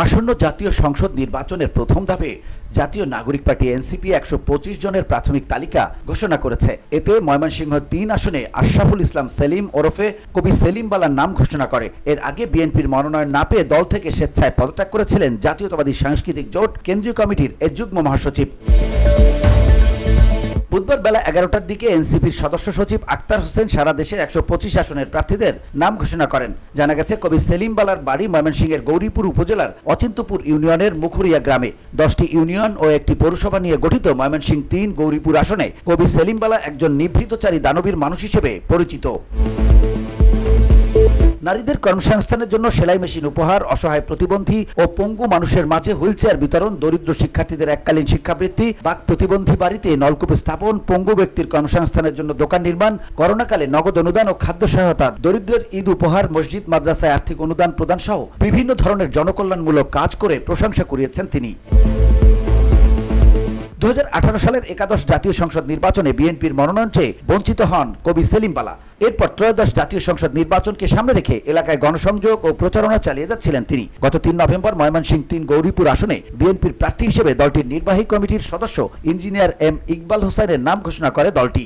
আসন্ন জাতীয় সংসদ নির্বাচনের প্রথম ধাপে জাতীয় নাগরিক পার্টি এনসিপি ১২৫ জনের প্রাথমিক তালিকা ঘোষণা করেছে। এতে ময়মনসিংহ ৩ আসনে আশরাফুল ইসলাম সেলিম ওরফে কবি সেলিম বালার নাম ঘোষণা করে। এর আগে বিএনপির মনোনয়ন না পেয়ে দল থেকে স্বেচ্ছায় পদত্যাগ করেছিলেন জাতীয়তাবাদী সাংস্কৃতিক জোট কেন্দ্রীয় কমিটির যুগ্ম মহাসচিব। বুধবার বেলা ১১টার দিকে এনসিপির সদস্য সচিব আক্তার হোসেন সারা দেশের ১২৫ আসনের প্রার্থীদের নাম ঘোষণা করেন। জানা গেছে, কবি সেলিম বালার বাড়ি ময়মনসিংহের গৌরীপুর উপজেলার অচিন্তপুর ইউনিয়নের মুখুরিয়া গ্রামে। 10টি ইউনিয়ন ও একটি পৌরসভা নিয়ে গঠিত ময়মনসিংহ ৩ গৌরীপুর আসনে কবি সেলিম বালা একজন নিভৃতচারী দানবীর মানুষ হিসেবে পরিচিত। নারীদের কর্মসংস্থানের জন্য সেলাই মেশিন উপহার, অসহায় প্রতিবন্ধী ও পঙ্গু মানুষের মাঝে হুইলচেয়ার বিতরণ, দরিদ্র শিক্ষার্থীদের এককালীন শিক্ষাবৃত্তি, বাক প্রতিবন্ধী বাড়িতে নলকূপ স্থাপন, পঙ্গু ব্যক্তির কর্মসংস্থানের জন্য দোকান নির্মাণ, করোনাকালে নগদ অনুদান ও খাদ্য সহায়তা, দরিদ্রের ঈদ উপহার, মসজিদ মাদ্রাসায় আর্থিক অনুদান প্রদান সহ বিভিন্ন ধরনের জনকল্যাণমূলক কাজ করে প্রশংসা কুড়িয়েছেন তিনি। ২০১৮ সালের একাদশ জাতীয় সংসদ নির্বাচনে বিএনপির মনোনয়ন চেয়ে বঞ্চিত হন কবি সেলিম বালা। এরপর ত্রয়োদশ জাতীয় সংসদ নির্বাচনকে সামনে রেখে এলাকায় গণসংযোগ ও প্রচারণা চালিয়ে যাচ্ছিলেন তিনি। গত ৩ নভেম্বর ময়মনসিংহ ৩ গৌরীপুর আসনে বিএনপির প্রার্থী হিসেবে দলটির নির্বাহী কমিটির সদস্য ইঞ্জিনিয়ার এম ইকবাল হোসেনের নাম ঘোষণা করে দলটি।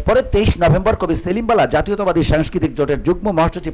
পরে ২৩ নভেম্বর কবি সেলিম বালা জাতীয়তাবাদী সাংস্কৃতিক জোটের যুগ্ম মহাসচিব